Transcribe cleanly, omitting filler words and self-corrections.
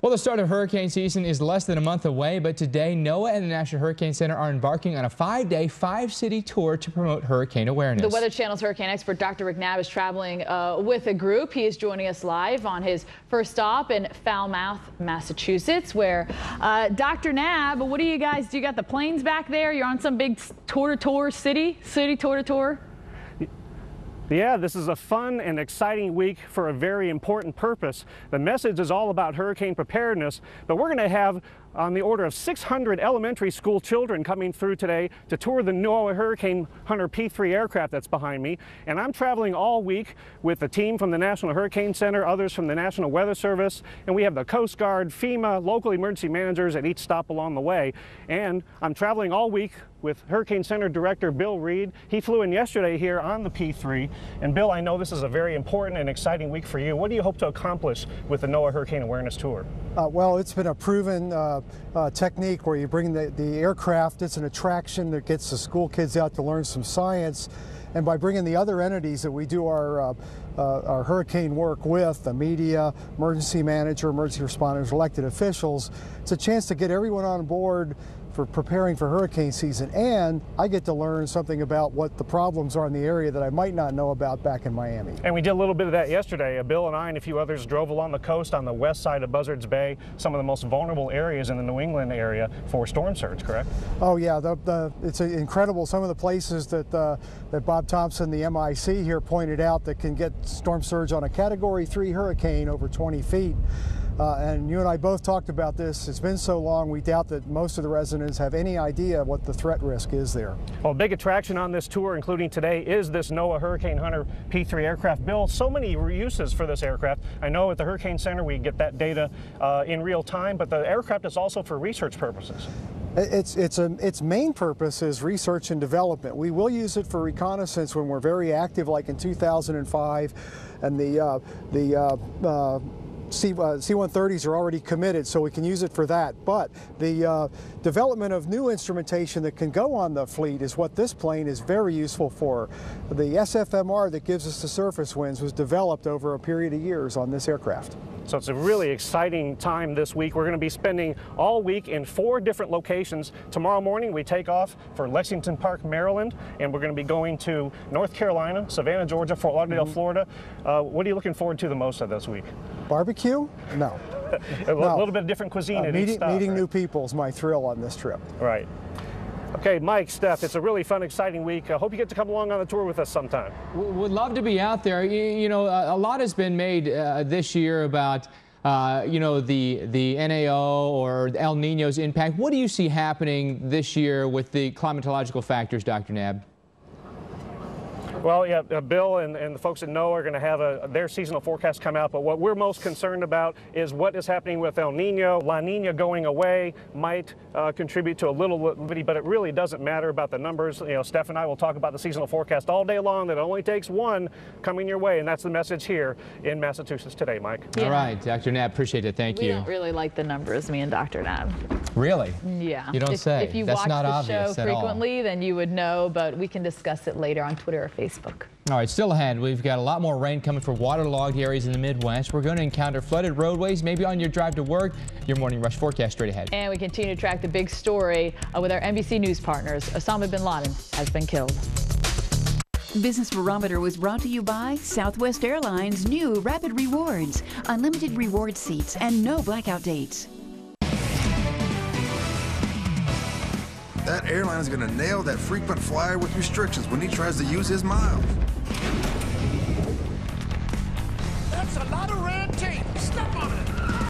Well, the start of hurricane season is less than a month away, but today NOAA and the National Hurricane Center are embarking on a 5-day, 5-city tour to promote hurricane awareness. The Weather Channel's hurricane expert Dr. Knabb is traveling with a group. He is joining us live on his first stop in Falmouth, Massachusetts, where Dr. Knabb, what do you guys do? You got the planes back there? You're on some big tour-to-tour city tour-to-tour? Yeah, this is a fun and exciting week for a very important purpose. The message is all about hurricane preparedness, but we're going to have on the order of 600 elementary school children coming through today to tour the NOAA Hurricane Hunter P3 aircraft that's behind me. And I'm traveling all week with a team from the National Hurricane Center, others from the National Weather Service, and we have the Coast Guard, FEMA, local emergency managers at each stop along the way. And I'm traveling all week with Hurricane Center Director Bill Reed. He flew in yesterday here on the P3. And Bill, I know this is a very important and exciting week for you. What do you hope to accomplish with the NOAA Hurricane Awareness Tour? Well, it's been a proven technique where you bring the aircraft. It's an attraction that gets the school kids out to learn some science. And by bringing the other entities that we do our hurricane work with, the media, emergency manager, emergency responders, elected officials, it's a chance to get everyone on board for preparing for hurricane season, and I get to learn something about what the problems are in the area that I might not know about back in Miami. And we did a little bit of that yesterday. Bill and I and a few others drove along the coast on the west side of Buzzards Bay, some of the most vulnerable areas in the New England area for storm surge, correct? Oh yeah, it's incredible. Some of the places that Bob Thompson, the MIC here, pointed out that can get storm surge on a Category 3 hurricane over 20 feet. And you and I both talked about this. It's been so long, we doubt that most of the residents have any idea what the threat risk is there. Well, a big attraction on this tour, including today, is this NOAA Hurricane Hunter P3 aircraft. Bill, so many uses for this aircraft. I know at the Hurricane Center we get that data in real time, but the aircraft is also for research purposes. Its main purpose is research and development. We will use it for reconnaissance when we're very active, like in 2005, and the C-130s are already committed, so we can use it for that. But the development of new instrumentation that can go on the fleet is what this plane is very useful for. The SFMR that gives us the surface winds was developed over a period of years on this aircraft. So it's a really exciting time this week. We're going to be spending all week in 4 different locations. Tomorrow morning we take off for Lexington Park, Maryland, and we're going to be going to North Carolina, Savannah, Georgia, Fort Lauderdale, Florida. What are you looking forward to the most of this week? Barbecue? No. A little bit of different cuisine at each stop. Meeting right? new people is my thrill on this trip. Right. Okay, Mike, Steph, it's a really fun, exciting week. I hope you get to come along on the tour with us sometime. Would love to be out there. You know, a lot has been made this year about, you know, the NAO or El Nino's impact. What do you see happening this year with the climatological factors, Dr. Knabb? Well, yeah, Bill and the folks at NOAA are going to have their seasonal forecast come out, but what we're most concerned about is what is happening with El Nino. La Nina going away might contribute to a little bit, but it really doesn't matter about the numbers. You know, Steph and I will talk about the seasonal forecast all day long. That it only takes one coming your way, and that's the message here in Massachusetts today, Mike. Yeah. All right, Dr. Knabb, appreciate it. Thank you. We don't really like the numbers, me and Dr. Knabb. Really? Yeah. You don't say. If you That's watch not the obvious show at all. frequently, then you would know, but we can discuss it later on Twitter or Facebook. All right, still ahead, we've got a lot more rain coming for waterlogged areas in the Midwest. We're going to encounter flooded roadways, maybe on your drive to work. Your morning rush forecast straight ahead. And we continue to track the big story with our NBC News partners. Osama bin Laden has been killed. Business Barometer was brought to you by Southwest Airlines' new Rapid Rewards. Unlimited reward seats and no blackout dates. That airline is going to nail that frequent flyer with restrictions when he tries to use his miles.